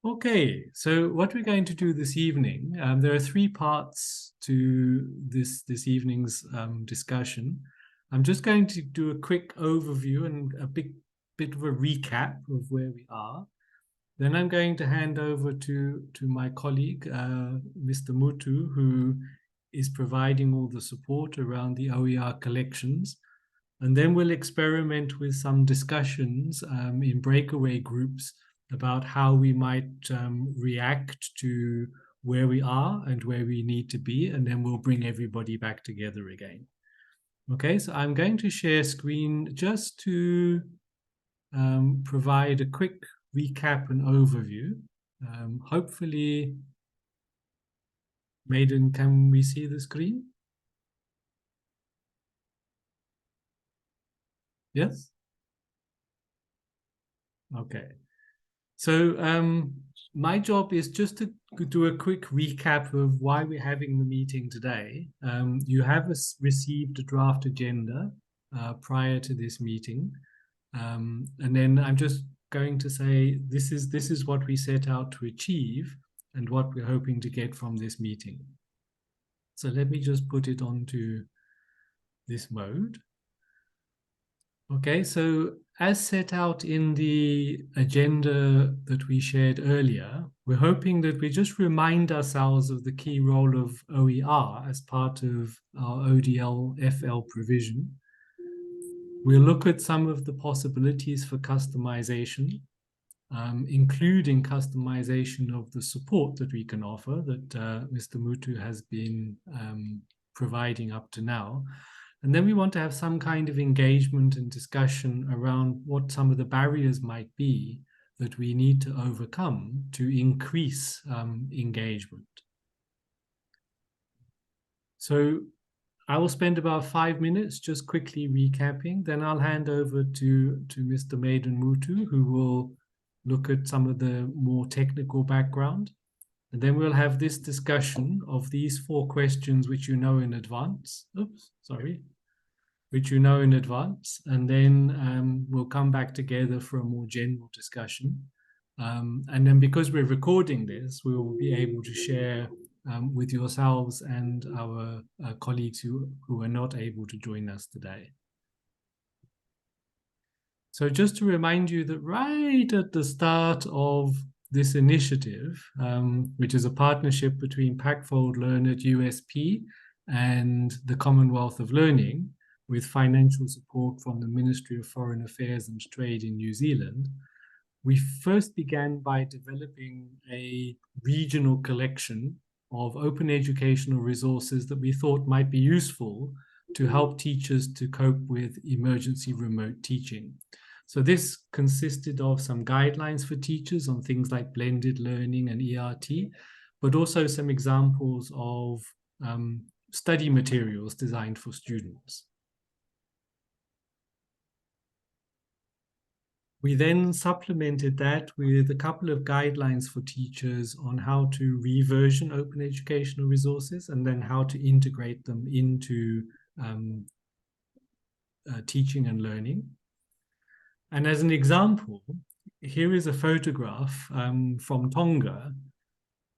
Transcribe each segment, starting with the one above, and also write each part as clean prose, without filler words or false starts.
Okay, so what we're going to do this evening, there are three parts to this evening's discussion. I'm just going to do a quick overview and a bit of a recap of where we are. Then I'm going to hand over to my colleague, Mr. Mutu, who is providing all the support around the OER collections. And then we'll experiment with some discussions in breakaway groups about how we might react to where we are and where we need to be, and then we'll bring everybody back together again. Okay, so I'm going to share screen just to provide a quick recap and overview. Hopefully, Maiden, can we see the screen? Yes? Okay. So my job is just to do a quick recap of why we're having the meeting today. You have received a draft agenda prior to this meeting. And then I'm just going to say this is what we set out to achieve and what we're hoping to get from this meeting. So let me just put it onto this mode. Okay, so as set out in the agenda that we shared earlier, we're hoping that we just remind ourselves of the key role of OER as part of our ODFL provision. We'll look at some of the possibilities for customization, including customization of the support that we can offer that Mr. Mutu has been providing up to now. And then we want to have some kind of engagement and discussion around what some of the barriers might be that we need to overcome to increase engagement. So I will spend about 5 minutes just quickly recapping. Then I'll hand over to Mr. Maiden Mutu, who will look at some of the more technical background. And then we'll have this discussion of these 4 questions which you know in advance. Which you know in advance. And then we'll come back together for a more general discussion. And then because we're recording this, we will be able to share with yourselves and our colleagues who are not able to join us today. So just to remind you that right at the start of this initiative, which is a partnership between Packfold Learn at USP and the Commonwealth of Learning, with financial support from the Ministry of Foreign Affairs and Trade in New Zealand, we first began by developing a regional collection of open educational resources that we thought might be useful to help teachers to cope with emergency remote teaching. So this consisted of some guidelines for teachers on things like blended learning and ERT, but also some examples of study materials designed for students. We then supplemented that with a couple of guidelines for teachers on how to reversion open educational resources and then how to integrate them into teaching and learning. And as an example, here is a photograph from Tonga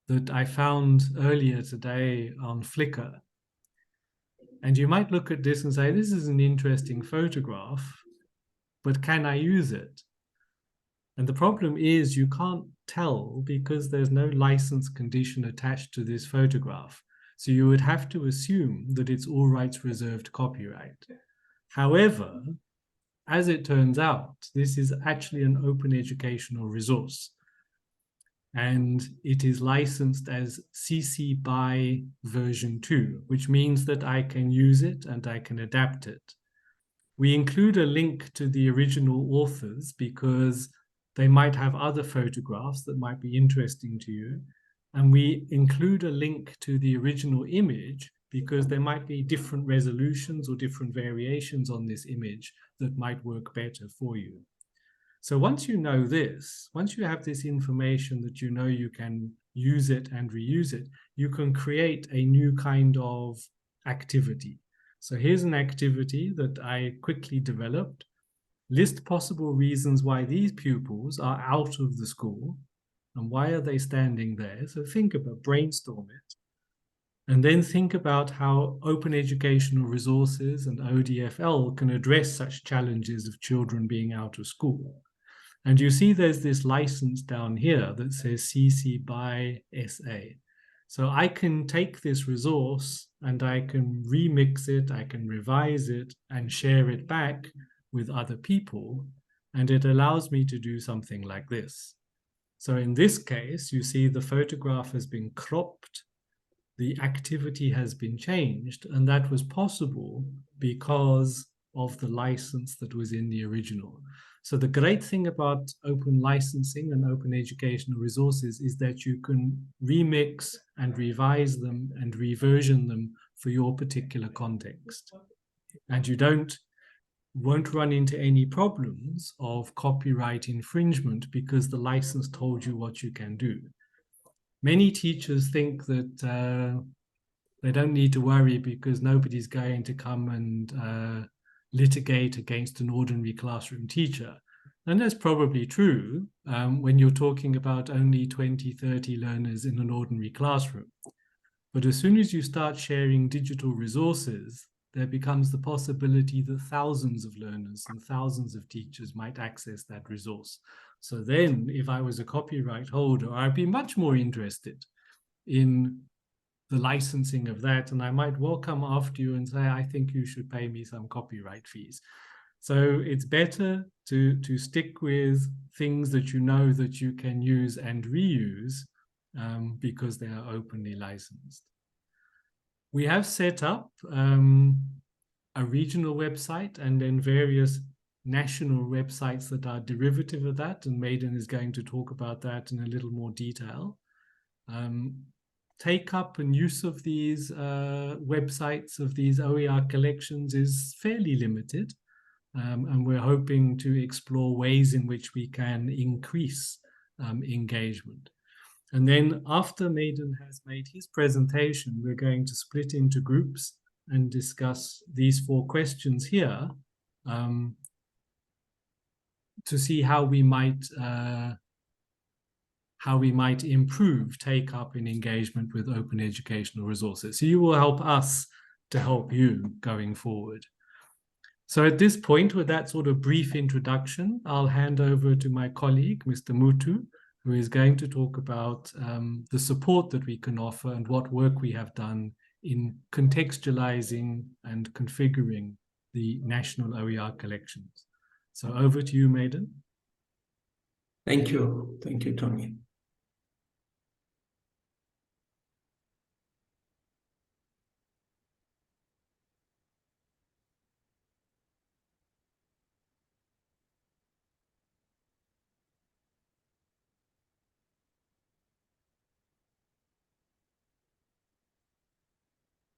that I found earlier today on Flickr. And you might look at this and say, this is an interesting photograph, but can I use it? And the problem is you can't tell because there's no license condition attached to this photograph. So you would have to assume that it's all rights reserved copyright. However, as it turns out, this is actually an open educational resource. And it is licensed as CC BY version 2, which means that I can use it and I can adapt it. We include a link to the original authors because they might have other photographs that might be interesting to you. And we include a link to the original image because there might be different resolutions or different variations on this image that might work better for you. So once you know this, once you have this information that you know you can use it and reuse it, you can create a new kind of activity. So here's an activity that I quickly developed. List possible reasons why these pupils are out of the school and why are they standing there? So think about, brainstorm it. And then think about how open educational resources and ODFL can address such challenges of children being out of school. And you see there's this license down here that says CC by SA. So I can take this resource and I can remix it, I can revise it and share it back with other people. And it allows me to do something like this. So in this case, you see the photograph has been cropped, the activity has been changed, and that was possible because of the license that was in the original. So the great thing about open licensing and open educational resources is that you can remix and revise them and reversion them for your particular context. And you won't run into any problems of copyright infringement because the license told you what you can do. Many teachers think that they don't need to worry because nobody's going to come and litigate against an ordinary classroom teacher. And that's probably true when you're talking about only 20, 30 learners in an ordinary classroom. But as soon as you start sharing digital resources, there becomes the possibility that thousands of learners and thousands of teachers might access that resource. So then, if I was a copyright holder, I'd be much more interested in the licensing of that, and I might well come after you and say, I think you should pay me some copyright fees. So it's better to stick with things that you know that you can use and reuse because they are openly licensed. We have set up a regional website and then various national websites that are derivative of that, and Maiden is going to talk about that in a little more detail. Take up and use of these websites, of these OER collections, is fairly limited. And we're hoping to explore ways in which we can increase engagement. And then after Maiden has made his presentation, we're going to split into groups and discuss these 4 questions here to see how we might improve take-up and engagement with open educational resources. So you will help us to help you going forward. So at this point, with that sort of brief introduction, I'll hand over to my colleague, Mr. Mutu, who is going to talk about the support that we can offer and what work we have done in contextualizing and configuring the National OER Collections. So over to you, Maiden. Thank you. Thank you, Tony.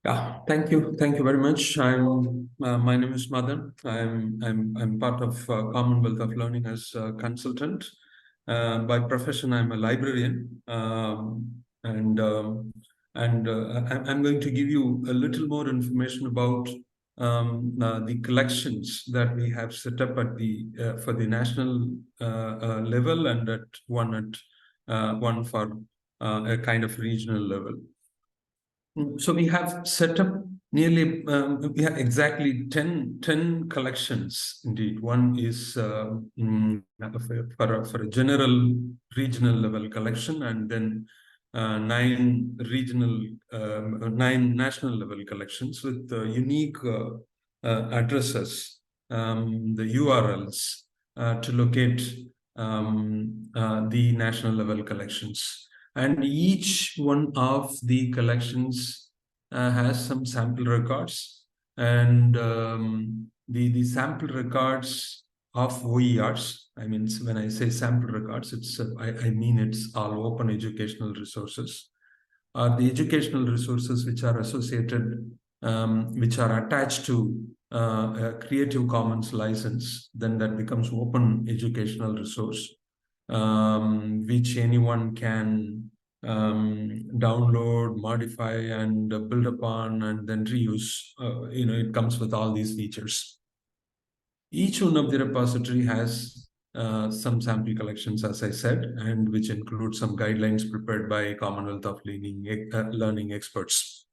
Yeah, thank you. Thank you very much. My name is Madan. I'm part of Commonwealth of Learning as a consultant. By profession, I'm a librarian, and I'm going to give you a little more information about the collections that we have set up at the for the national level, and at one for a kind of regional level. So we have set up nearly, we have exactly 10 collections indeed. One is for a general regional level collection, and then 9 national level collections with unique addresses, the URLs to locate the national level collections. And each one of the collections has some sample records, and the sample records of OERs. I mean, when I say sample records, I mean it's all open educational resources. The educational resources which are associated, which are attached to a Creative Commons license, then that becomes open educational resource, which anyone can download, modify, and build upon, and then reuse. It comes with all these features. Each one of the repository has some sample collections, as I said, and which include some guidelines prepared by Commonwealth of Learning experts.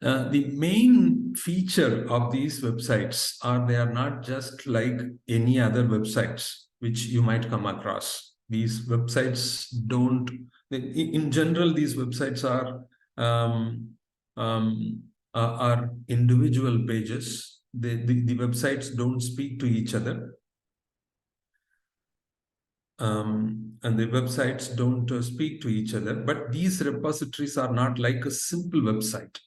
The main feature of these websites are they are not just like any other websites which you might come across. These websites don't, in general, these websites are individual pages. The websites don't speak to each other. And the websites don't speak to each other, but these repositories are not like a simple website.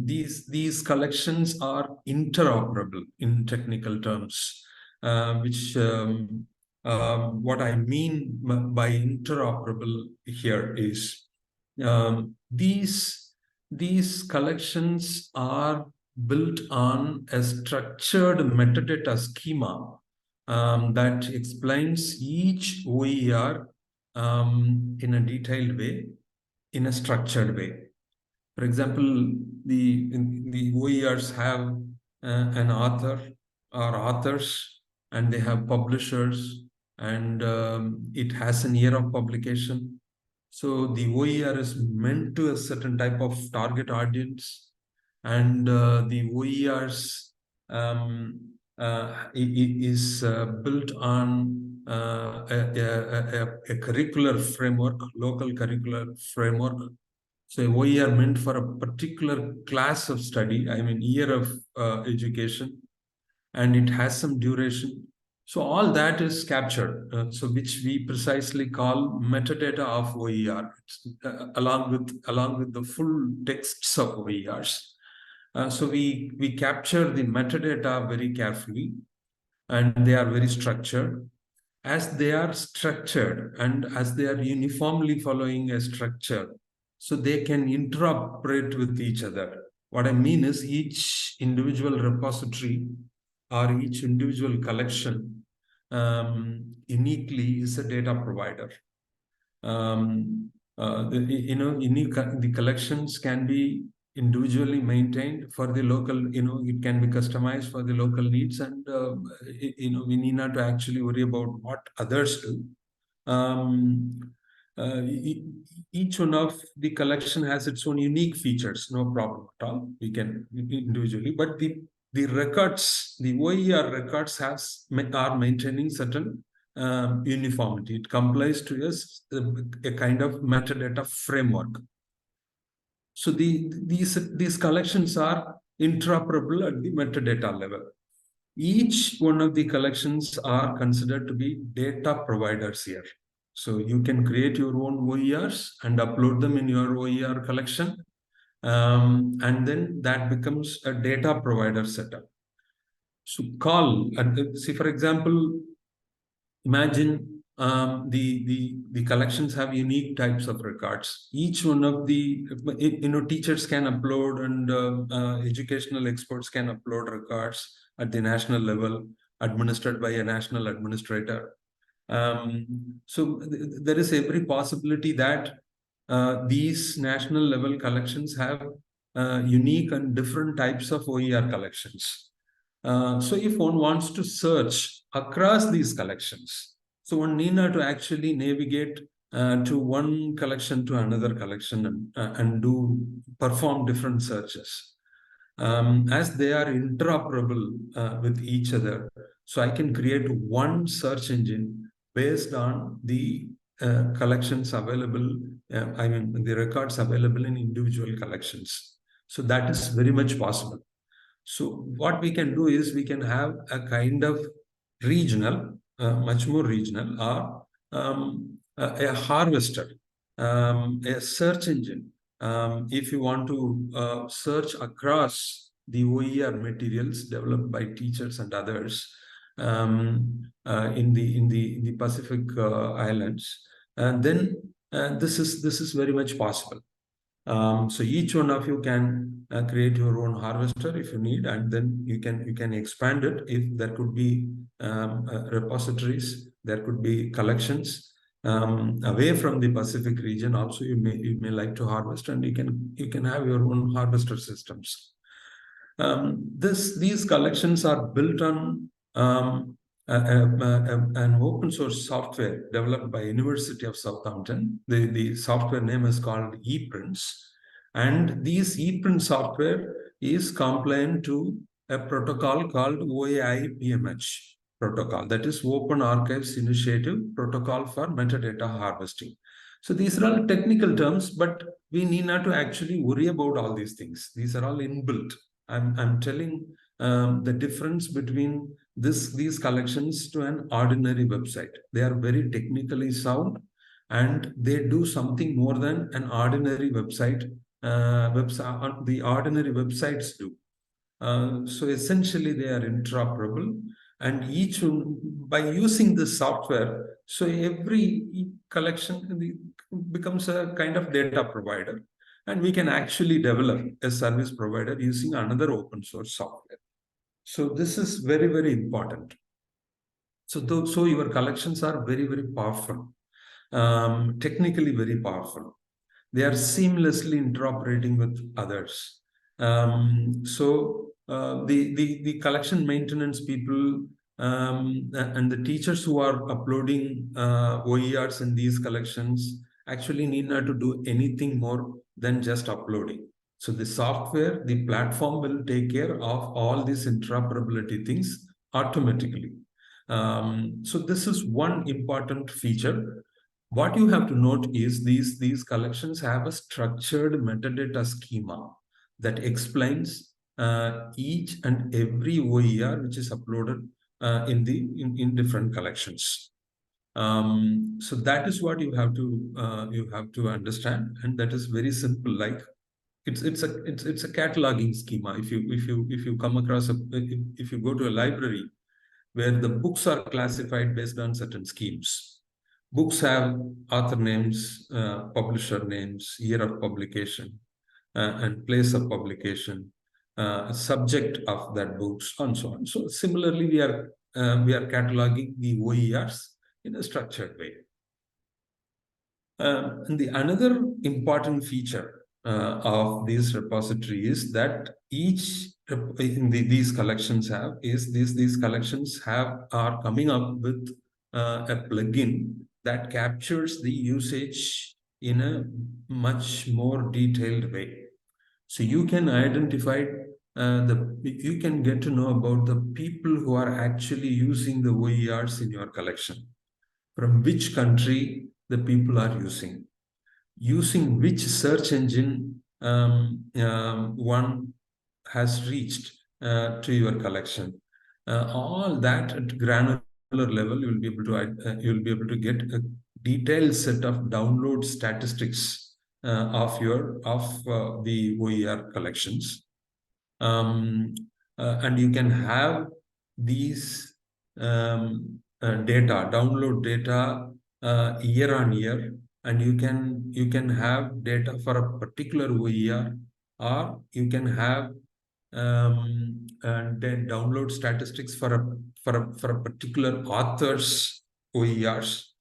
These collections are interoperable in technical terms, which what I mean by interoperable here is these collections are built on a structured metadata schema that explains each OER in a detailed way, in a structured way. For example, the OERs have an author or authors, and they have publishers, and it has an year of publication. So the OER is meant to a certain type of target audience, and the OERs is built on a curricular framework, local curricular framework. So OER meant for a particular class of study, I mean year of education, and it has some duration. So all that is captured, so which we precisely call metadata of OER, along with the full texts of OERs. So we capture the metadata very carefully, and they are very structured. As they are structured and as they are uniformly following a structure, so they can interoperate with each other. What I mean is each individual repository or each individual collection uniquely is a data provider. The collections can be individually maintained for the local, it can be customized for the local needs, and we need not to actually worry about what others do. Each one of the collection has its own unique features, no problem at all. We can individually, but the records, the OER records are maintaining certain uniformity. It complies to a kind of metadata framework. So these collections are interoperable at the metadata level. Each one of the collections are considered to be data providers here. So you can create your own OERs and upload them in your OER collection. And then that becomes a data provider setup. So see, for example, imagine the collections have unique types of records. Each one of the, teachers can upload, and educational experts can upload records at the national level, administered by a national administrator. So there is every possibility that these national level collections have unique and different types of OER collections. So if one wants to search across these collections, so one need not to actually navigate to one collection to another collection and perform different searches. As they are interoperable with each other, so I can create one search engine based on the collections available, the records available in individual collections. So that is very much possible. So what we can do is we can have a kind of regional, much more regional, or a harvester, a search engine. If you want to search across the OER materials developed by teachers and others in the Pacific Islands, then this is very much possible. So each one of you can create your own harvester if you need, and then you can expand it if there could be repositories, there could be collections away from the Pacific region. Also, you may like to harvest, and you can have your own harvester systems. These collections are built on an open source software developed by University of Southampton. The software name is called ePrints. And these ePrint software is compliant to a protocol called OAI-PMH protocol, that is Open Archives Initiative Protocol for Metadata Harvesting. So these are all technical terms, but we need not to actually worry about all these things. These are all inbuilt. I'm telling the difference between these collections to an ordinary website. They are very technically sound, and they do something more than an ordinary website. The ordinary websites do. So essentially, they are interoperable, and each one, by using this software, so every collection becomes a kind of data provider, and we can actually develop a service provider using another open source software. So this is very, very important. So your collections are very, very powerful, technically very powerful. They are seamlessly interoperating with others. The collection maintenance people and the teachers who are uploading OERs in these collections actually need not to do anything more than just uploading. So the software, the platform will take care of all these interoperability things automatically. So this is one important feature. What you have to note is these collections have a structured metadata schema that explains each and every OER which is uploaded in different collections. So that is what you have to understand, and that is very simple. Like it's a cataloging schema. If you come across if you go to a library where the books are classified based on certain schemes. Books have author names, publisher names, year of publication, and place of publication, subject of that books, and so on. So similarly, we are cataloging the OERs in a structured way. And the another important feature of this repository is that these collections are coming up with a plugin that captures the usage in a much more detailed way. So you can identify you can get to know about the people who are actually using the OERs in your collection, from which country the people are using which search engine one has reached to your collection. All that at granular level, you'll be able to get a detailed set of download statistics of the OER collections. And you can have these download data year on year, and you can have data for a particular OER, or you can have and then download statistics for a particular author's OERs.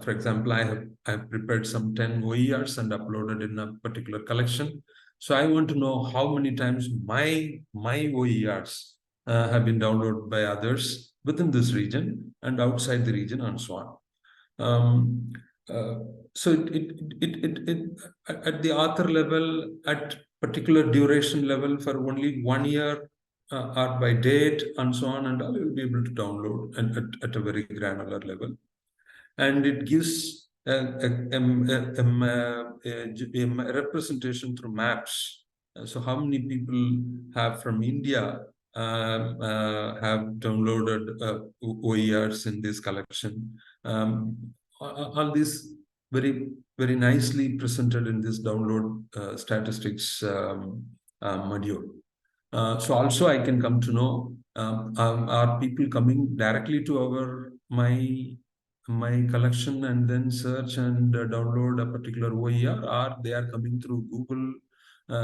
For example, I have prepared some 10 OERs and uploaded in a particular collection. So I want to know how many times my OERs have been downloaded by others within this region and outside the region, and so on. So at the author level, at particular duration level for only 1 year, or by date, and so on, and all, you'll be able to download and at a very granular level. And it gives a representation through maps. So how many people have from India have downloaded OERs in this collection? All these very, very nicely presented in this download statistics module. So also I can come to know, are people coming directly to my collection and then search and download a particular OER, or they are coming through Google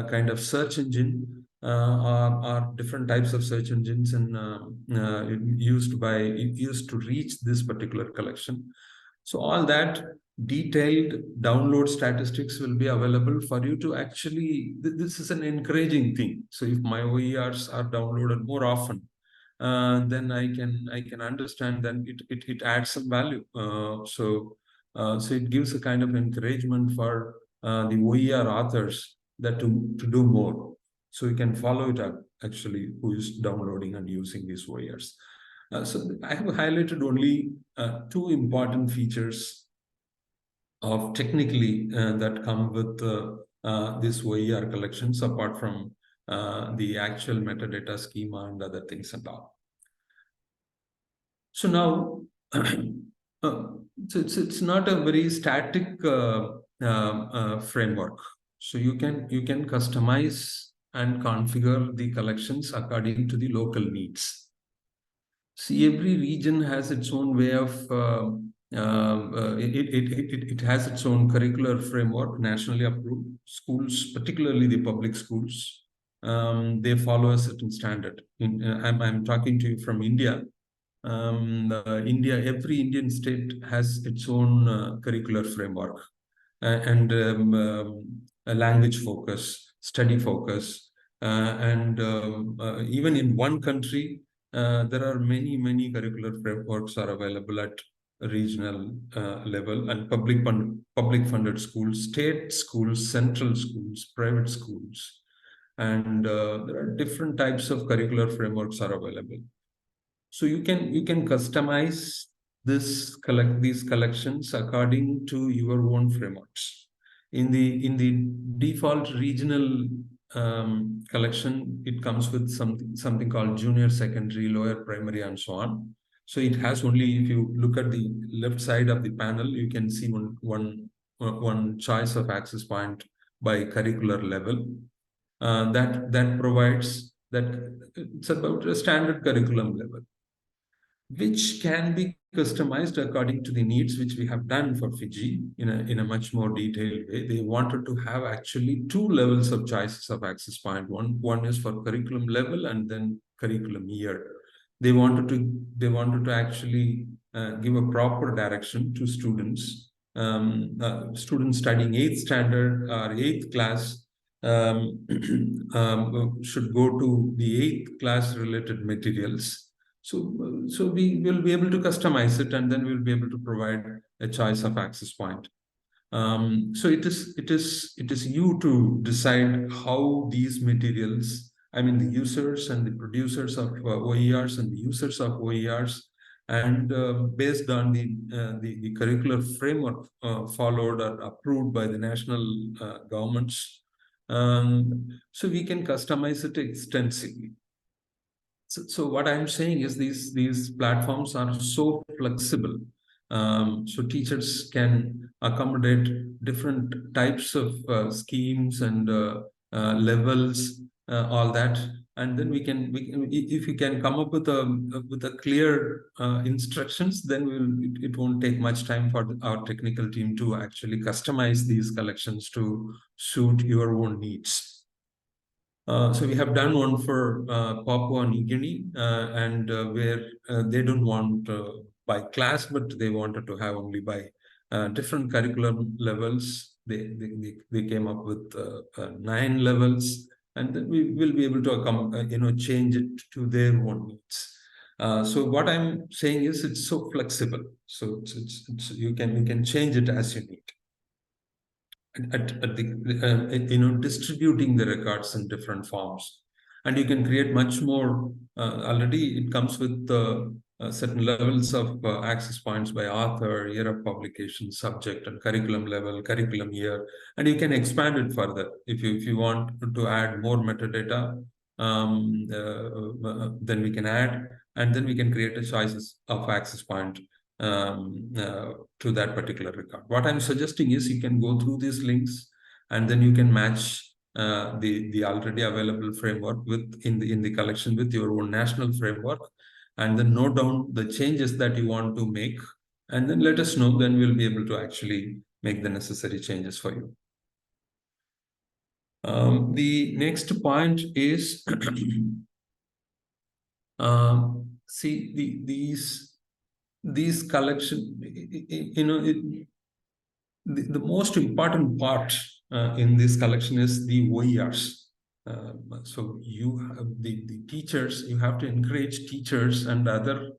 kind of search engine, or different types of search engines and used to reach this particular collection. So all that detailed download statistics will be available for you to actually, this is an encouraging thing. So if my OERs are downloaded more often, then I can understand that it adds some value. So it gives a kind of encouragement for the OER authors that to do more. So you can follow it up actually who is downloading and using these OERs. So I have highlighted only two important features of technically that come with this OER collections, apart from the actual metadata schema and other things and all. So now, it's not a very static framework. So you can customize and configure the collections according to the local needs. See, every region has its own way of it has its own curricular framework, nationally approved. Schools, particularly the public schools, they follow a certain standard. I'm talking to you from India. India, every Indian state has its own curricular framework and a language focus, study focus, and even in one country, there are many curricular frameworks are available at regional level, and public funded schools, state schools, central schools, private schools, and there are different types of curricular frameworks are available. So you can customize these collections according to your own frameworks. In the default regional collection, it comes with something called junior secondary, lower primary, and so on. So it has only, if you look at the left side of the panel, you can see one choice of access point by curricular level. That provides that it's about a standard curriculum level, which can be customized according to the needs, which we have done for Fiji in a much more detailed way. They wanted to have actually two levels of choices of access point. One is for curriculum level and then curriculum year. They wanted to actually give a proper direction to students. Students studying 8th standard or 8th class should go to the 8th class related materials. So we will be able to customize it, and then we'll be able to provide a choice of access point. So it is you to decide how these materials, I mean the users and the producers of OERs and the users of OERs, and based on the curricular framework followed or approved by the national governments, so we can customize it extensively. So what I'm saying is these platforms are so flexible. So teachers can accommodate different types of schemes and levels, all that, and then we can if we can come up with a clear instructions, then it won't take much time for our technical team to actually customize these collections to suit your own needs. So we have done one for Papua New Guinea, and where they don't want by class, but they wanted to have only by different curriculum levels. They came up with 9 levels, and then we will be able to change it to their own needs. So what I'm saying is it's so flexible. So you can change it as you need. At the distributing the records in different forms, and you can create much more. Already it comes with certain levels of access points by author, year of publication, subject, and curriculum level, curriculum year, and you can expand it further if you want to add more metadata. Then we can add, and then we can create a choices of access point to that particular record. What I'm suggesting is you can go through these links, and then you can match the already available framework in the collection with your own national framework, and then note down the changes that you want to make, and then let us know. Then we'll be able to actually make the necessary changes for you. The next point is see these collection, the most important part in this collection is the OERs. So you have the teachers, you have to encourage teachers and other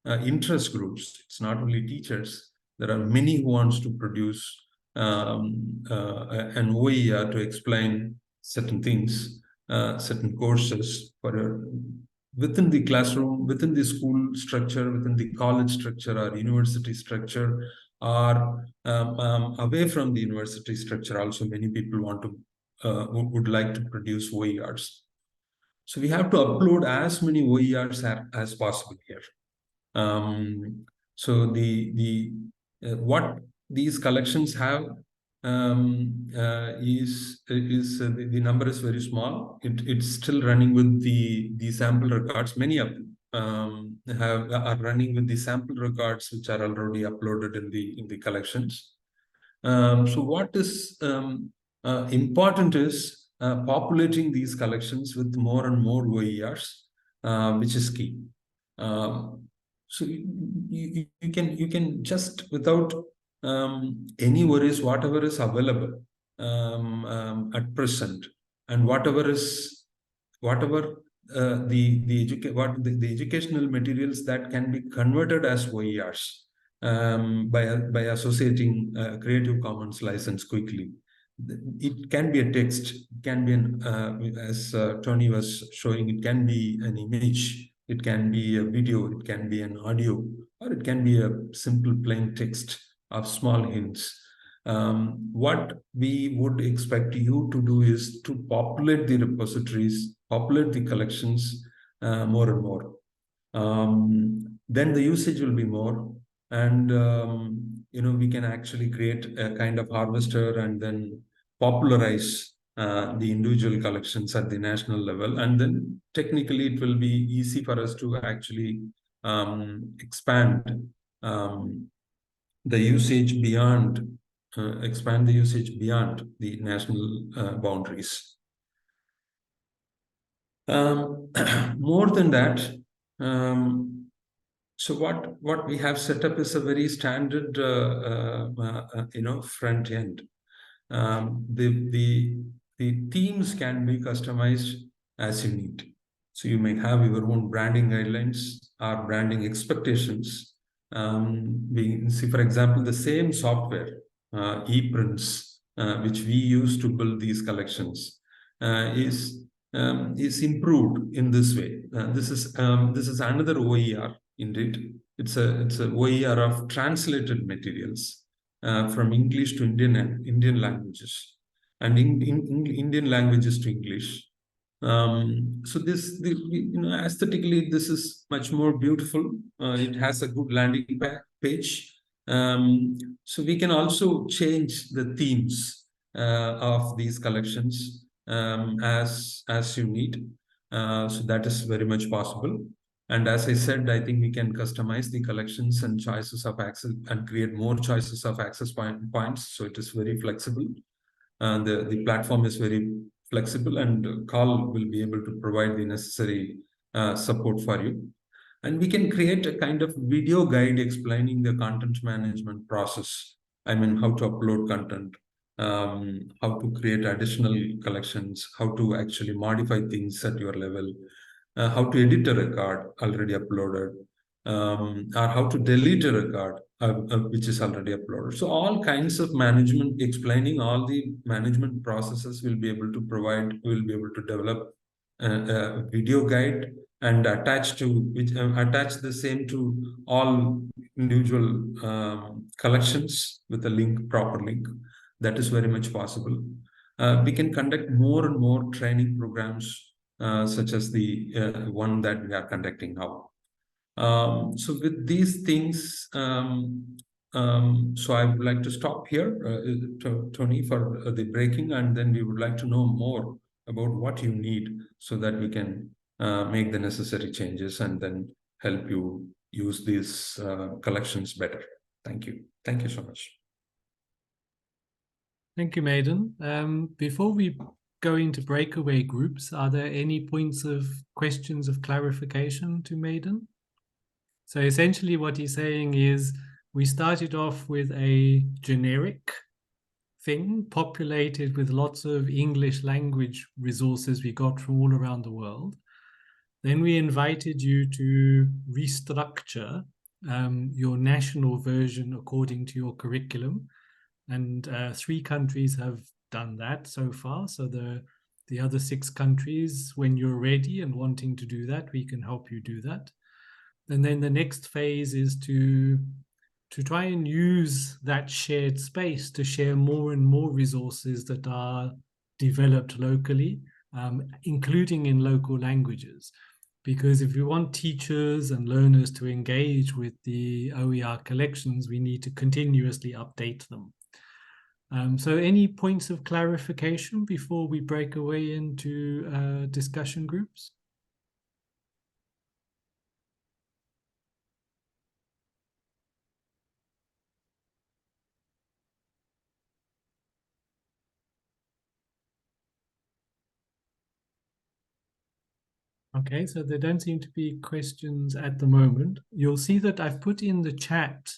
interest groups. It's not only teachers. There are many who wants to produce an OER to explain certain things, certain courses for within the classroom, within the school structure, within the college structure or university structure, or away from the university structure. Also, many people want to would like to produce OERs. So we have to upload as many OERs as possible here. So what these collections have is the number is very small. It's still running with the sample records. Many of them are running with the sample records which are already uploaded in the collections. So what is important is populating these collections with more and more OERs, which is key. So you can just without any worries, whatever is available at present, and whatever the educational materials that can be converted as OERs by associating Creative Commons license quickly. It can be a text, it can be as Tony was showing, it can be an image, it can be a video, it can be an audio, or it can be a simple plain text of small hints. What we would expect you to do is to populate the repositories, populate the collections more and more. Then the usage will be more, and we can actually create a kind of harvester and then popularize the individual collections at the national level, and then technically it will be easy for us to actually expand the usage beyond the national boundaries. More than that, so what we have set up is a very standard, front end. The themes can be customized as you need. So you may have your own branding guidelines or branding expectations. See, for example, the same software, ePrints, which we use to build these collections, is improved in this way. This is another OER. Indeed, it's a OER of translated materials from English to Indian languages, and in Indian languages to English. So aesthetically, this is much more beautiful. It has a good landing page. So we can also change the themes of these collections as you need. So that is very much possible. And as I said, I think we can customize the collections and choices of access and create more choices of access points. So it is very flexible. The platform is very flexible, and Call will be able to provide the necessary support for you. And we can create a kind of video guide explaining the content management process. I mean, how to upload content, how to create additional collections, how to actually modify things at your level, how to edit a record already uploaded, or how to delete a record which is already uploaded. So all kinds of management, explaining all the management processes, will be able to develop a video guide and attach the same to all individual collections with a proper link. That is very much possible. We can conduct more and more training programs, such as the one that we are conducting now. So with these things, so I would like to stop here, Tony, for the breaking, and then we would like to know more about what you need so that we can make the necessary changes and then help you use these collections better. Thank you. Thank you so much. Thank you, Maiden. Before we go into breakaway groups, are there any questions of clarification to Maiden? So essentially what he's saying is we started off with a generic thing populated with lots of English language resources we got from all around the world. Then we invited you to restructure your national version according to your curriculum. And 3 countries have done that so far. So the other 6 countries, when you're ready and wanting to do that, we can help you do that. And then the next phase is to try and use that shared space to share more and more resources that are developed locally, including in local languages. Because if we want teachers and learners to engage with the OER collections, we need to continuously update them. So any points of clarification before we break away into discussion groups? Okay, so there don't seem to be questions at the moment. You'll see that I've put in the chat.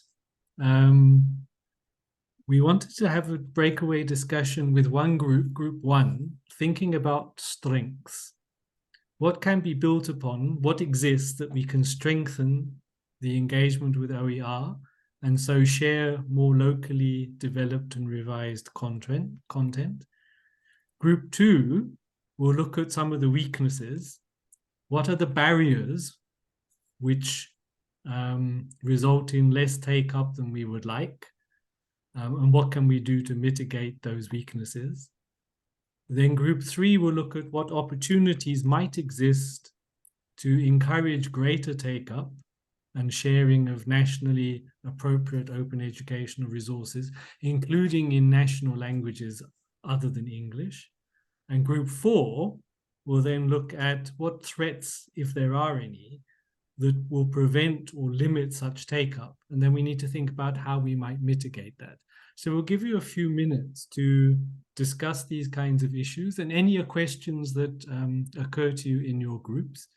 We wanted to have a breakaway discussion with one group, group 1, thinking about strengths. What can be built upon, what exists that we can strengthen the engagement with OER, and so share more locally developed and revised content. Group 2 will look at some of the weaknesses. What are the barriers which result in less take up than we would like? And what can we do to mitigate those weaknesses? Then group 3 will look at what opportunities might exist to encourage greater take-up and sharing of nationally appropriate open educational resources, including in national languages other than English. And group 4 will then look at what threats, if there are any, that will prevent or limit such take-up. And then we need to think about how we might mitigate that. So we'll give you a few minutes to discuss these kinds of issues and any questions that occur to you in your groups.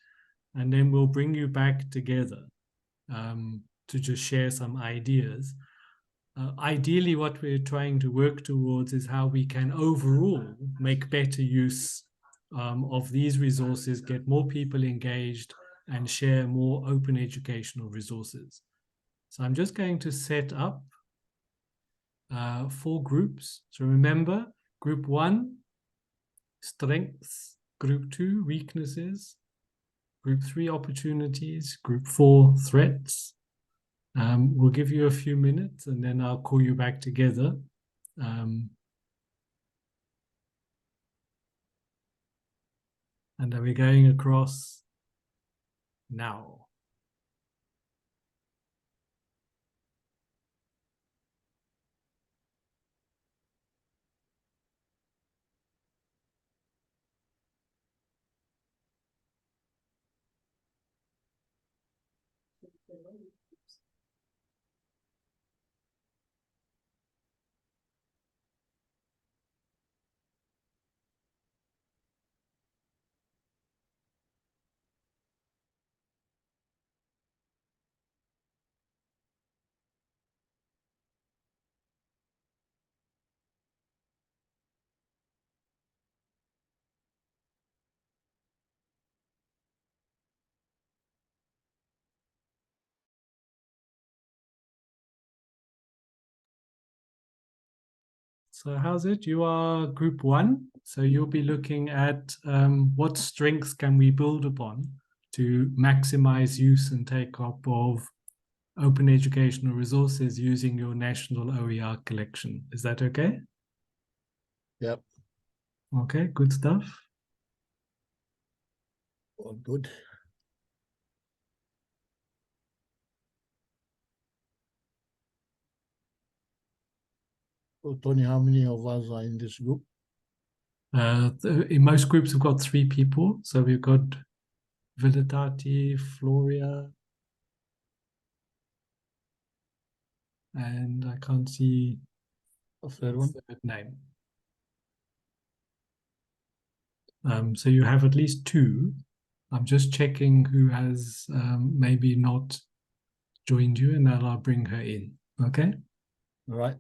And then we'll bring you back together to just share some ideas. Ideally, what we're trying to work towards is how we can overall make better use of these resources, get more people engaged, and share more open educational resources. So I'm just going to set up 4 groups. So remember, group 1, strengths, group 2, weaknesses, group 3, opportunities, group 4, threats. We'll give you a few minutes and then I'll call you back together. And then we're going across now. So how's it? You are group 1. So you'll be looking at what strengths can we build upon to maximize use and take up of open educational resources using your National OER collection. Is that okay? Yep. Okay, good stuff. All good. So, Tony, how many of us are in this group? In most groups, we've got 3 people. So we've got Villatati, Floria, and I can't see A third one? third name. So you have at least 2. I'm just checking who has maybe not joined you, and then I'll bring her in. Okay. Right.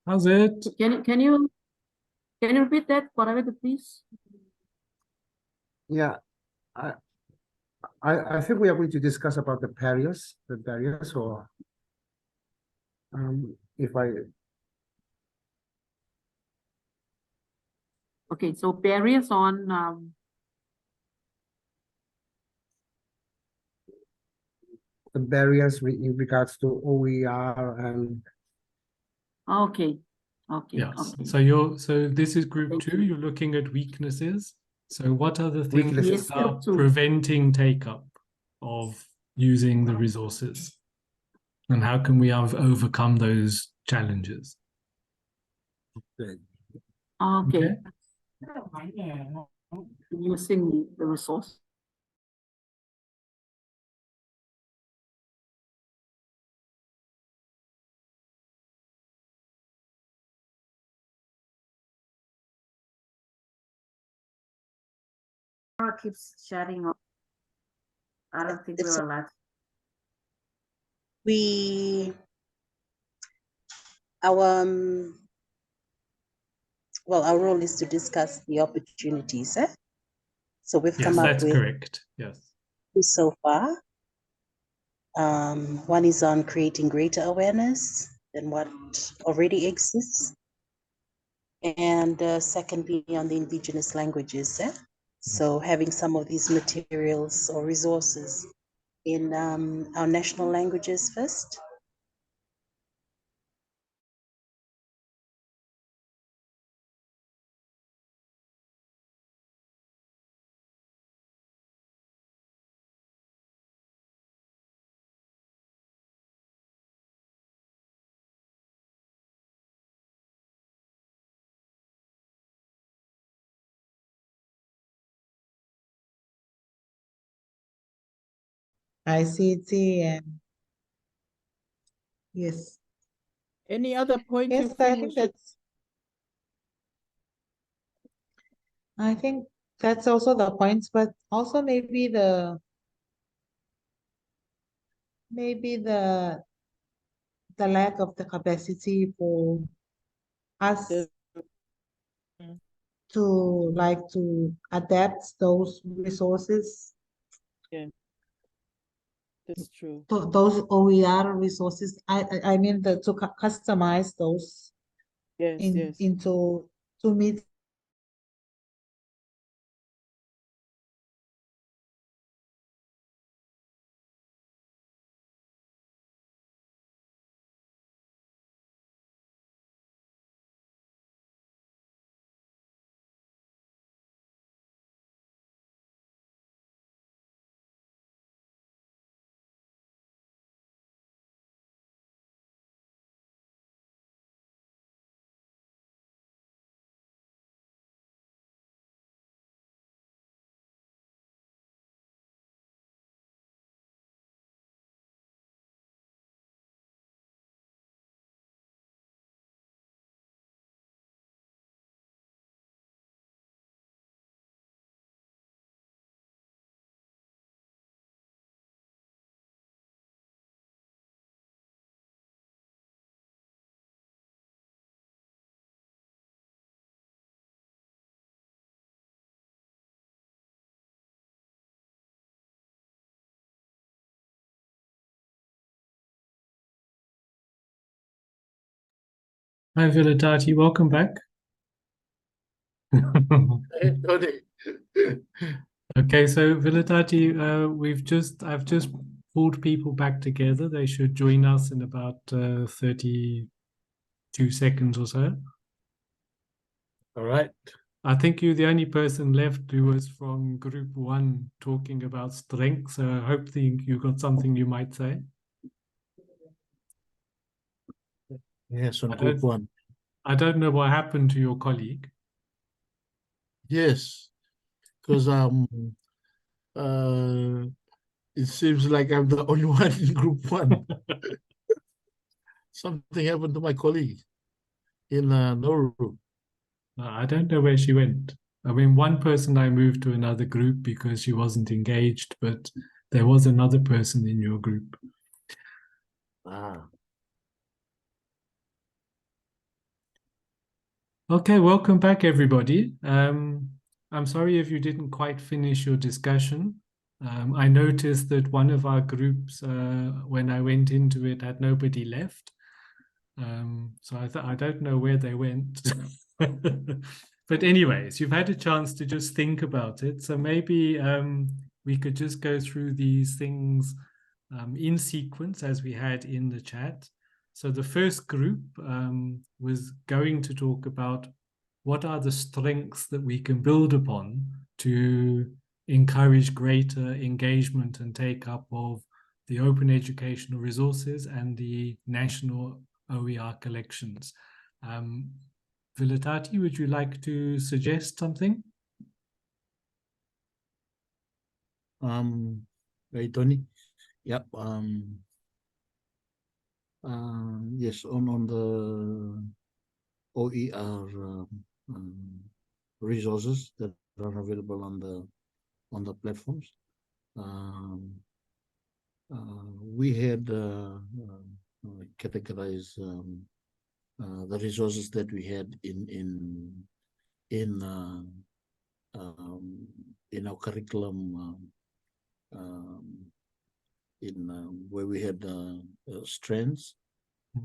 How's it? Can you repeat that, Paravita, please? Yeah, I think we are going to discuss about the barriers, or if I Okay, so barriers on the barriers in regards to OER and okay. Yes. Okay. So this is group Thank 2. you. You're looking at weaknesses. So what are the things Weaknesses. that Yes, are group 2. preventing take-up of using the resources? And how can we overcome those challenges? Okay. Using the resource. Keeps shutting off. I don't think we're allowed. Our role is to discuss the opportunities. So we've Yes, come up that's with correct. Yes. two so far. One is on creating greater awareness than what already exists. And secondly, on the indigenous languages. So having some of these materials or resources in our national languages first. ICT and yes. Any other point Yes, you I feel we think should? that's also the points, but also maybe the lack of the capacity for us The- Mm. to adapt those resources, That's true. those OER resources. I mean to customize those Yes, yes. into to meet Hi, Vilatati. Welcome back. Okay, so Vilatati, I've just pulled people back together. They should join us in about 32 seconds or so. All right. I think you're the only person left who was from group 1 talking about strength. So I hope you got something you might say. Yes, on I group don't- 1. I don't know what happened to your colleague. Yes, because it seems like I'm the only one in group 1. Something happened to my colleague in Nauru. I don't know where she went. I mean, one person I moved to another group because she wasn't engaged, but there was another person in your group. Ah. Okay, welcome back, everybody. I'm sorry if you didn't quite finish your discussion. I noticed that one of our groups, when I went into it, had nobody left. So I don't know where they went. But anyways, you've had a chance to just think about it. So maybe we could just go through these things in sequence as we had in the chat. So the first group was going to talk about what are the strengths that we can build upon to encourage greater engagement and take up of the open educational resources and the National OER Collections. Vilatati, would you like to suggest something? Right, Tony. Yep. Yes, on the OER resources that are available on the platforms. We had categorized the resources that we had in our curriculum, where we had strengths,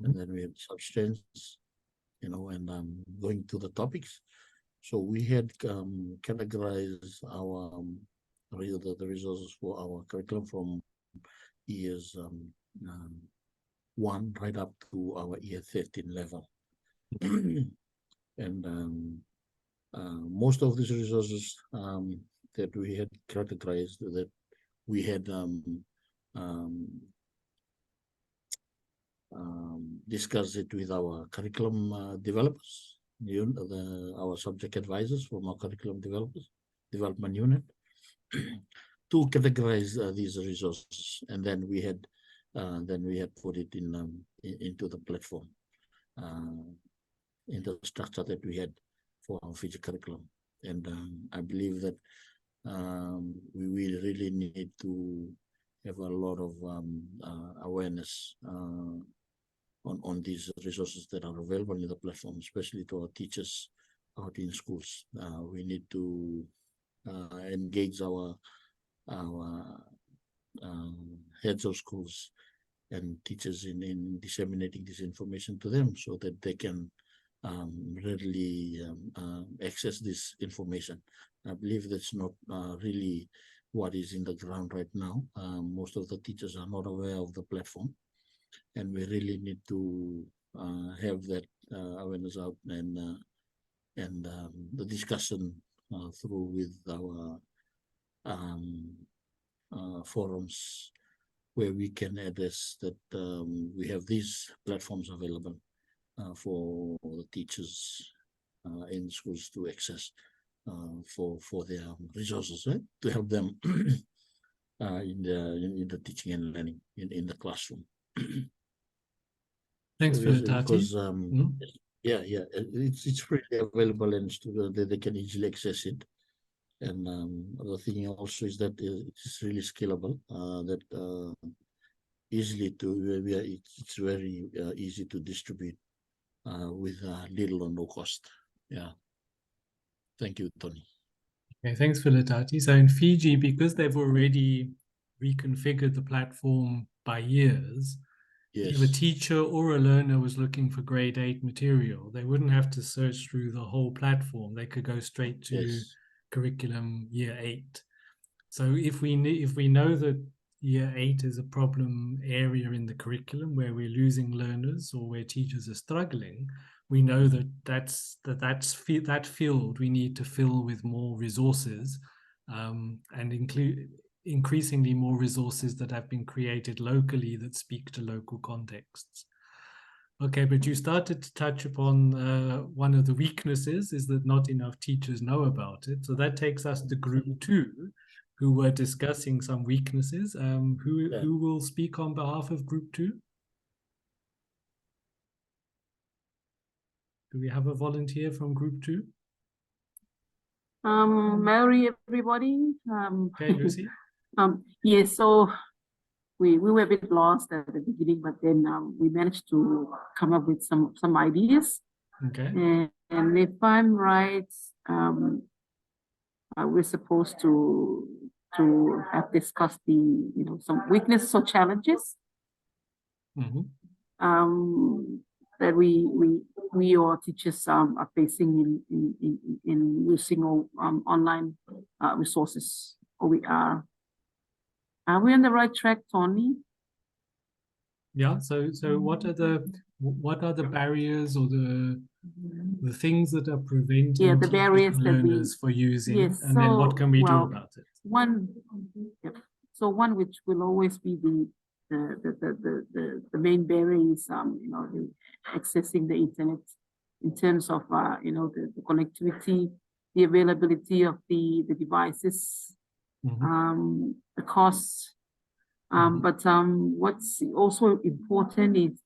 and then we had sub-strengths, and going to the topics. So we had categorized our the resources for our curriculum from years 1 right up to our year 13 level. And most of these resources that we had categorized, that we had discussed it with our curriculum developers, our subject advisors from our curriculum development unit, to categorize these resources, and then we had put it into the platform, in the structure that we had for our Fiji curriculum. And I believe that we will really need to have a lot of awareness on these resources that are available in the platform, especially to our teachers out in schools. We need to engage our heads of schools and teachers in disseminating this information to them, so that they can readily access this information. I believe that's not really what is in the ground right now. Most of the teachers are not aware of the platform, and we really need to have that awareness out, and the discussion through with our forums, where we can address that we have these platforms available for the teachers in schools to access for their resources, right? To help them in the teaching and learning in the classroom. Thanks, Vilatati. Because it's freely available, and they can easily access it. And the thing also is that it's really scalable. It's very easy to distribute with little or no cost. Yeah. Thank you, Tony. Okay, thanks, Vilatati. So in Fiji, because they've already reconfigured the platform by years, Yes. if a teacher or a learner was looking for grade 8 material, they wouldn't have to search through the whole platform. They could go straight to curriculum year 8. So if we know that year 8 is a problem area in the curriculum where we're losing learners or where teachers are struggling, we know that that field we need to fill with more resources, and include increasingly more resources that have been created locally that speak to local contexts. Okay, but you started to touch upon one of the weaknesses is that not enough teachers know about it. So that takes us to group 2, who were discussing some weaknesses. Who will speak on behalf of group 2? Do we have a volunteer from group 2? Mary, everybody. Okay, Lucy. Yes, so we were a bit lost at the beginning, but then we managed to come up with some ideas. Okay. And if I'm right, we're supposed to have discussed the, you know, some weaknesses or challenges Mhm. that we or teachers are facing in using online resources, OER. Are we on the right track, Tony? Yeah. So what are the barriers or the things that are preventing Yeah, the teachers barriers and that we- learners for using, Yes, and then what so, can we do well, about it? One, yep. So one which will always be the main barrier is you know, the accessing the internet in terms of you know, the connectivity, the availability of the devices, the costs. But what's also important is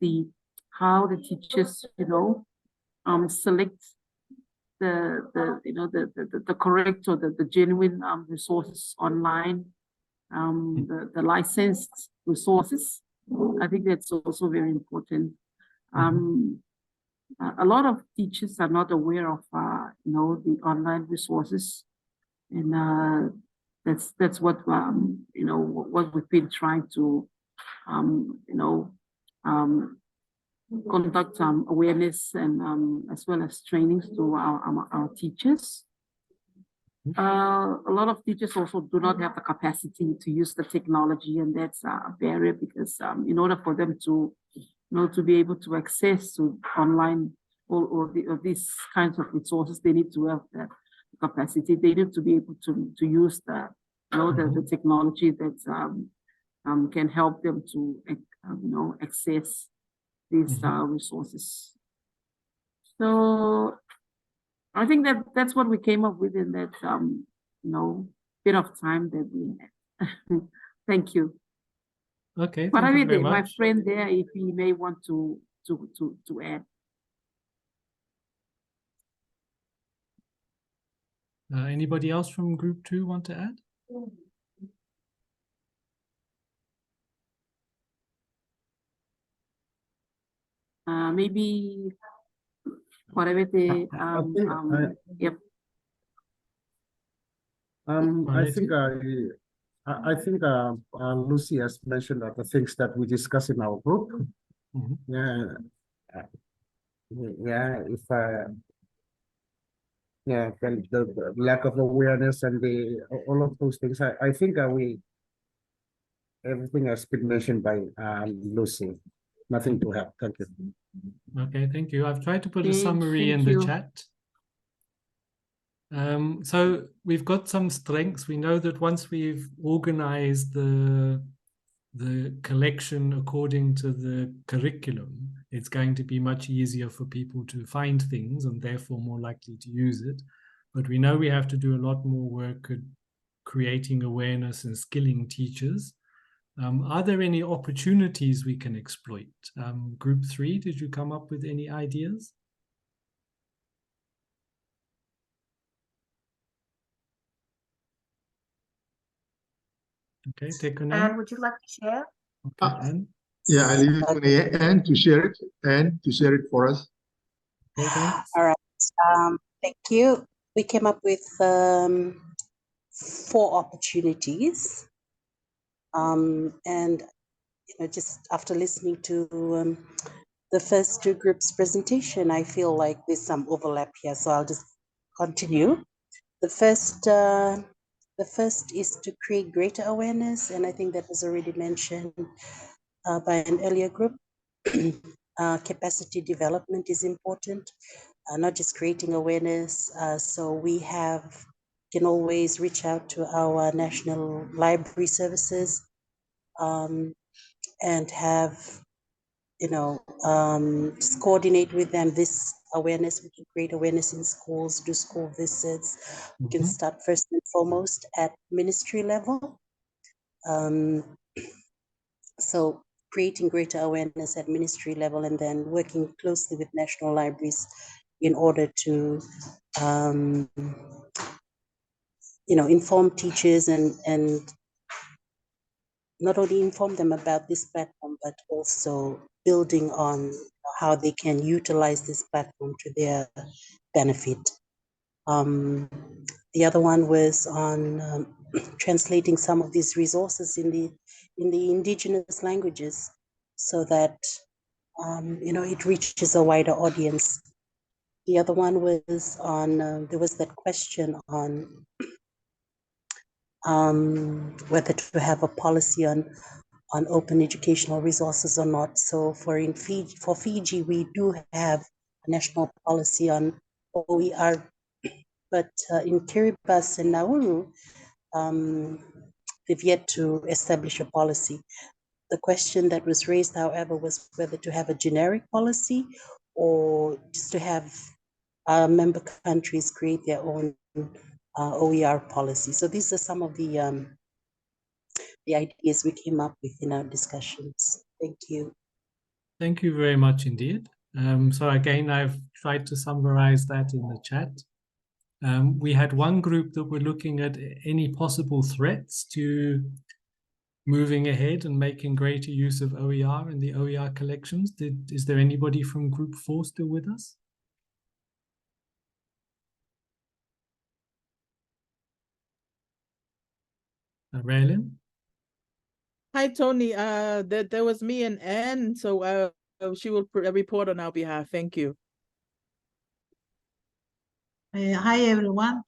how the teachers, you know, select the you know, the correct or the genuine resources online, the licensed resources. I think that's also very important. A lot of teachers are not aware of you know, the online resources, and that's what you know, what we've been trying to you know, conduct awareness and as well as trainings to our teachers. A lot of teachers also do not have the capacity to use the technology, and that's a barrier because in order for them to, you know, to be able to access to online or these kinds of resources, they need to have that capacity. They need to be able to use the, you know, the technology that can help them to you know, access these resources. So I think that's what we came up with in that you know, bit of time that we had. Thank you. Okay, But thank I you very mean, my much. friend there, if he may want to add. Anybody else from Group 2 want to add? Maybe whatever the yep. I think Lucy has mentioned the things that we discuss in our group. Yeah, yeah. If yeah, the lack of awareness and all of those things. I think everything has been mentioned by Lucy. Nothing to add. Thank you. Okay, thank you. I've tried to put a Okay, summary in thank the you. chat. So we've got some strengths. We know that once we've organized the collection according to the curriculum, it's going to be much easier for people to find things and therefore more likely to use it. But we know we have to do a lot more work at creating awareness and skilling teachers. Are there any opportunities we can exploit? Group 3, did you come up with any ideas? Okay, take a note. Anne, would you like to share? Okay, Anne. Yeah, I leave it to Anne to share it for us. Okay, thanks. All right. Thank you. We came up with 4 opportunities. And you know, just after listening to the first 2 groups' presentation, I feel like there's some overlap here, so I'll just continue. The first is to create greater awareness, and I think that was already mentioned by an earlier group. Capacity development is important, not just creating awareness. So we can always reach out to our national library services and have, you know, just coordinate with them this awareness. We can create awareness in schools, do school visits. We can start first and foremost at ministry level. So creating greater awareness at ministry level and then working closely with national libraries in order to you know, inform teachers and not only inform them about this platform, but also building on how they can utilize this platform to their benefit. The other one was on translating some of these resources in the indigenous languages so that it reaches a wider audience. The other one was on there was that question on whether to have a policy on open educational resources or not. So for Fiji, we do have a national policy on OER, but in Kiribati and Nauru, they've yet to establish a policy. The question that was raised, however, was whether to have a generic policy or just to have member countries create their own OER policy. So these are some of the ideas we came up with in our discussions. Thank you. Thank you very much indeed. So again, I've tried to summarize that in the chat. We had one group that were looking at any possible threats to moving ahead and making greater use of OER and the OER collections. Is there anybody from Group 4 still with us? Raylin? Hi, Tony. There was me and Anne, so she will report on our behalf. Thank you. Hi, everyone.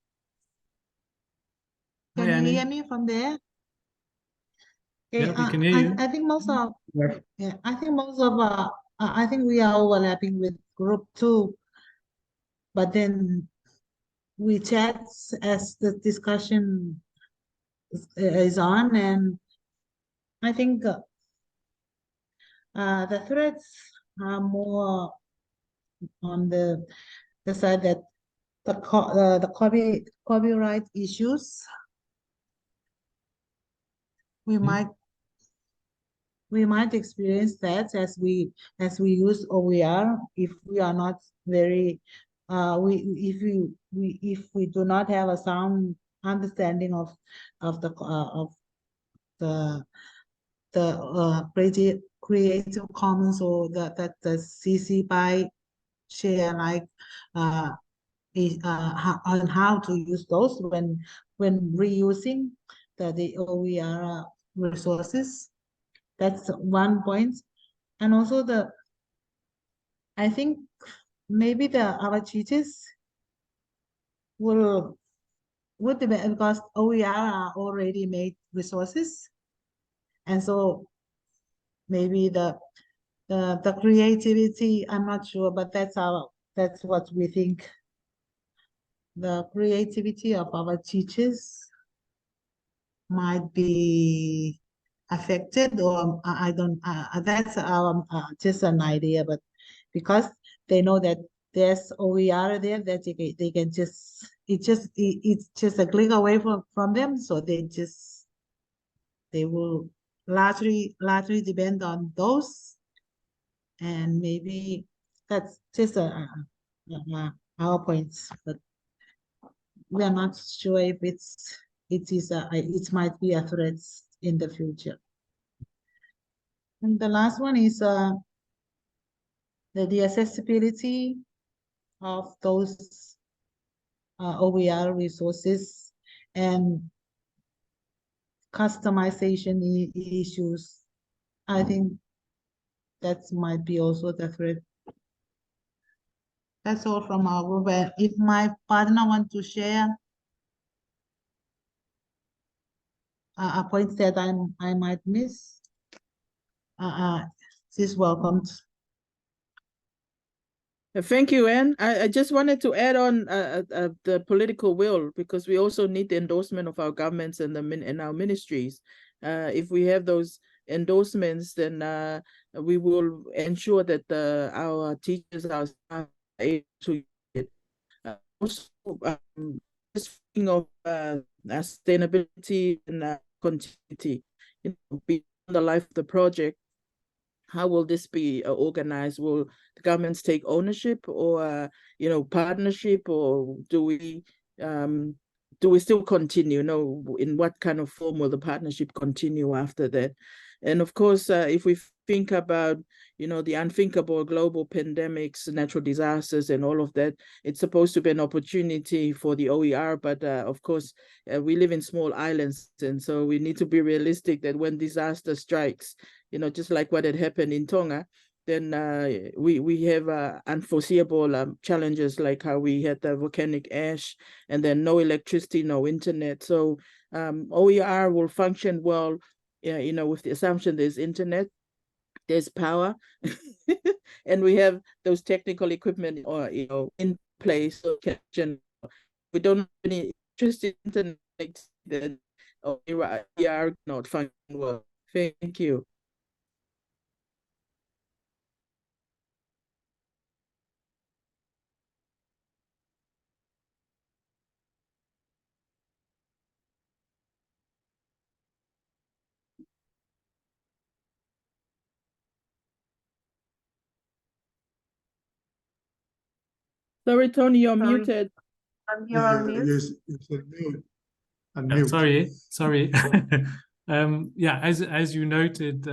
Hi, Can you Annie. hear me from there? Yeah, we can hear you. I think most of I think we are overlapping with Group 2, but then we chat as the discussion is on, and I think the threats are more on the side that the copyright issues we might experience that as we use OER if we are not very if we do not have a sound understanding of the Creative Commons or the CC BY share like on how to use those when reusing the OER resources. That's one point. And also I think maybe our teachers would debate because OER are already made resources. And so maybe the creativity, I'm not sure, but that's what we think. The creativity of our teachers might be affected, or I don't, that's just an idea, but because they know that there's OER there, that they can just, it's just a click away from them, so they will largely depend on those, and maybe that's just our points, but we are not sure if it might be a threat in the future. And the last one is the accessibility of those OER resources and customization issues. I think that might be also the threat. That's all from our group. And if my partner wants to share a point that I might miss, she's welcomed. Thank you, Anne. I just wanted to add on the political will, because we also need the endorsement of our governments and our ministries. If we have those endorsements, then we will ensure that our teachers, our staff, are able to use it. Also, just thinking of sustainability and continuity, beyond the life of the project. How will this be organized? Will the governments take ownership, or partnership, or do we do we still continue? No, in what kind of form will the partnership continue after that? And of course, if we think about, the unthinkable global pandemics, natural disasters, and all of that, it's supposed to be an opportunity for the OER, but of course, we live in small islands, and so we need to be realistic that when disaster strikes, just like what had happened in Tonga, then we have unforeseeable challenges, like how we had the volcanic ash and then no electricity, no internet. So OER will function well, with the assumption there's internet, there's power, and we have those technical equipment in place. So we don't have any electricity, internet, then OER not function well. Thank you. Sorry, Tony, you're Sorry. muted. You're on mute. Yes, it's a mute. Yeah, Unmute. sorry. Yeah, as you noted,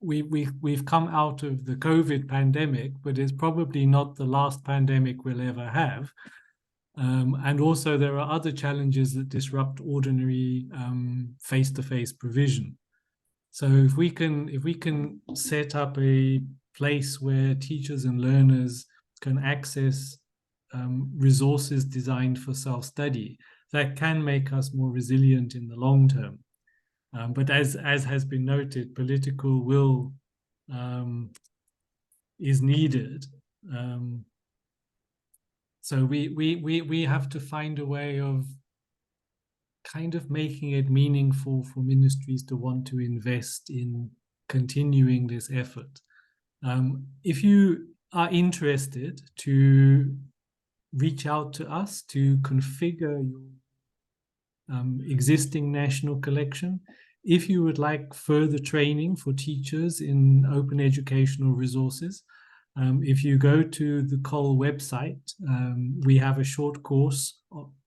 we've come out of the COVID pandemic, but it's probably not the last pandemic we'll ever have. And also there are other challenges that disrupt ordinary face-to-face provision. So if we can set up a place where teachers and learners can access resources designed for self-study, that can make us more resilient in the long term. But as has been noted, political will is needed. So we have to find a way of kind of making it meaningful for ministries to want to invest in continuing this effort. If you are interested, to reach out to us to configure your existing national collection. If you would like further training for teachers in open educational resources, if you go to the COL website, we have a short course.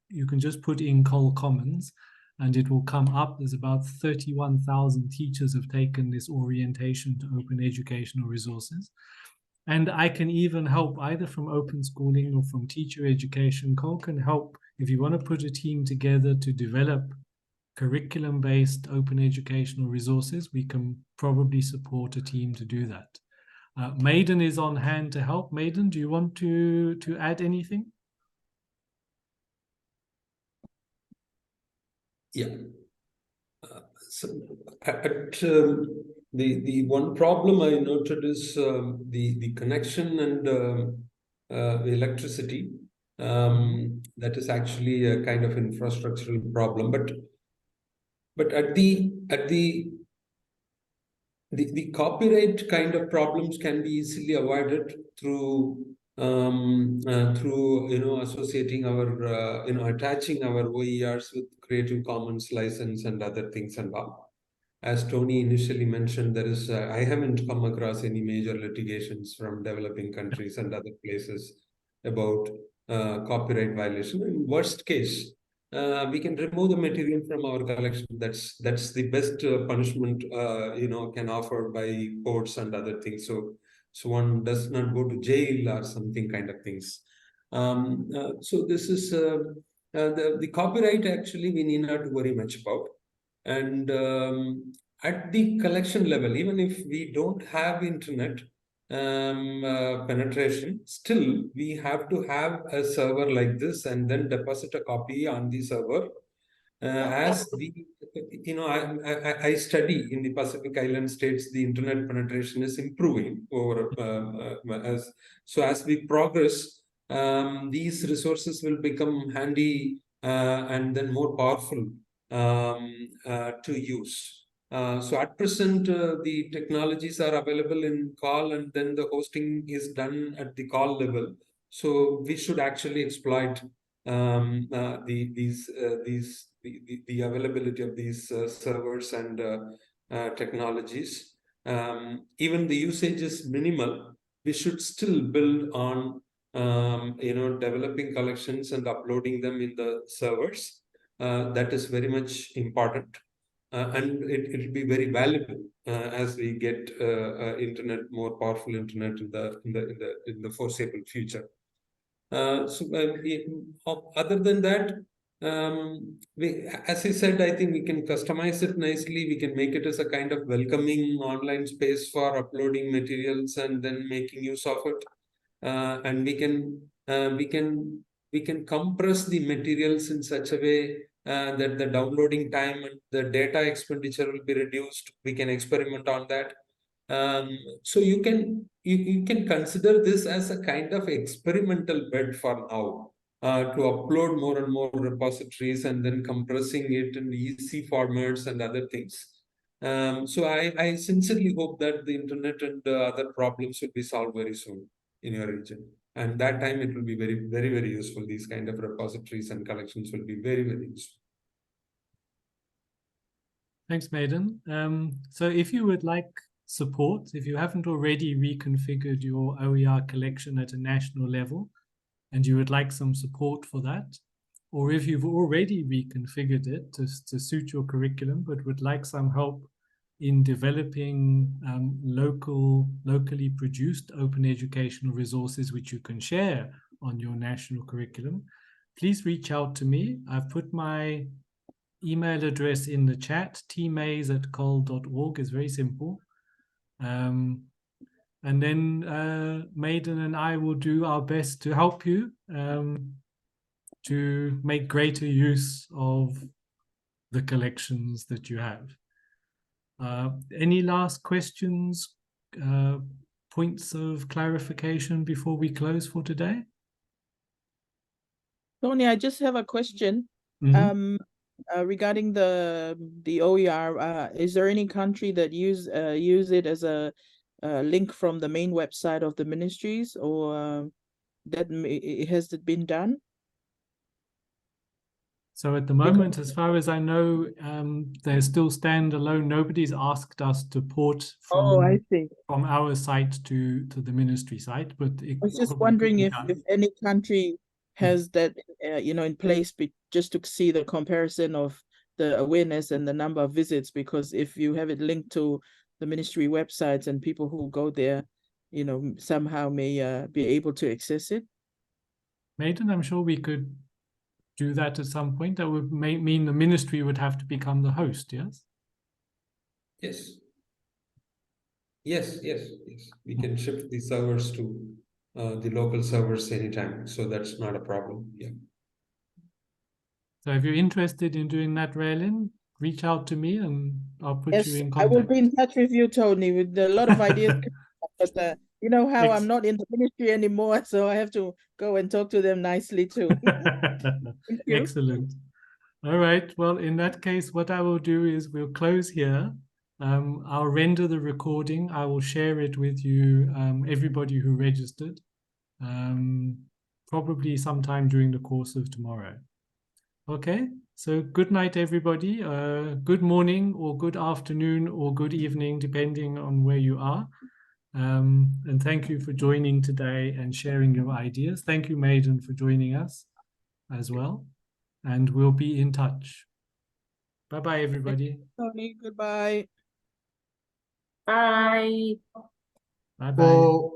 You can just put in COL Commons and it will come up. There's about 31,000 teachers have taken this orientation to open educational resources. And I can even help either from open schooling or from teacher education. COL can help if you want to put a team together to develop curriculum-based open educational resources. We can probably support a team to do that. Maiden is on hand to help. Maiden, do you want to add anything? Yeah. So the one problem I noted is the connection and the electricity. That is actually a kind of infrastructural problem, but at the copyright kind of problems can be easily avoided through associating our attaching our OERs with Creative Commons license and other things and all. As Tony initially mentioned, there is I haven't come across any major litigations from developing countries and other places about copyright violation. In worst case, we can remove the material from our collection. That's the best punishment can offer by courts and other things. So one does not go to jail or something kind of things. So this is the copyright. Actually, we need not worry much about. And at the collection level, even if we don't have internet penetration, still we have to have a server like this and then deposit a copy on the server. As I study in the Pacific Island states, the internet penetration is improving over as we progress, these resources will become handy and then more powerful to use. So at present, the technologies are available in COL, and then the hosting is done at the COL level. So we should actually exploit the availability of these servers and technologies. Even the usage is minimal. We should still build on developing collections and uploading them in the servers. That is very much important. And it will be very valuable as we get internet, more powerful internet in the foreseeable future. Other than that, as I said, I think we can customize it nicely. We can make it as a kind of welcoming online space for uploading materials and then making use of it. And we can compress the materials in such a way that the downloading time and the data expenditure will be reduced. We can experiment on that. So you can consider this as a kind of experimental bed for now, to upload more and more repositories and then compressing it in easy formats and other things. So I sincerely hope that the internet and other problems will be solved very soon in your region. And that time it will be very, very, very useful. These kind of repositories and collections will be very, very useful. Thanks, Maiden. So if you would like support, if you haven't already reconfigured your OER collection at a national level, and you would like some support for that, or if you've already reconfigured it to suit your curriculum, but would like some help in developing locally produced open educational resources which you can share on your national curriculum, please reach out to me. I've put my email address in the chat. tmays@col.org is very simple. And then Maiden and I will do our best to help you to make greater use of the collections that you have. Any last questions, points of clarification before we close for today? Tony, I just have a question. Regarding the OER, is there any country that use it as a link from the main website of the ministries, or has it been done? So at the moment, as far as I know, they're still standalone. Nobody's asked us to port from from our site to the ministry site, but I was just wondering if any country has that in place, just to see the comparison of the awareness and the number of visits, because if you have it linked to the ministry websites and people who go there, somehow may be able to access it. Maiden, I'm sure we could do that at some point. That would mean the ministry would have to become the host, yes? Yes. We can shift the servers to the local servers anytime, so that's not a problem. Yeah. So if you're interested in doing that, Raylin, reach out to me and I'll put you in contact. I will be in touch with you, Tony, with a lot of ideas. But you know how I'm not in the ministry anymore, so I have to go and talk to them nicely too. Thank you. Excellent. All right. Well, in that case, what I will do is we'll close here. I'll render the recording. I will share it with you, everybody who registered, probably sometime during the course of tomorrow. Okay. So good night, everybody. Good morning or good afternoon or good evening, depending on where you are. And thank you for joining today and sharing your ideas. Thank you, Maiden, for joining us as well. And we'll be in touch. Bye-bye, everybody. Tony, goodbye. Bye. Bye-bye. For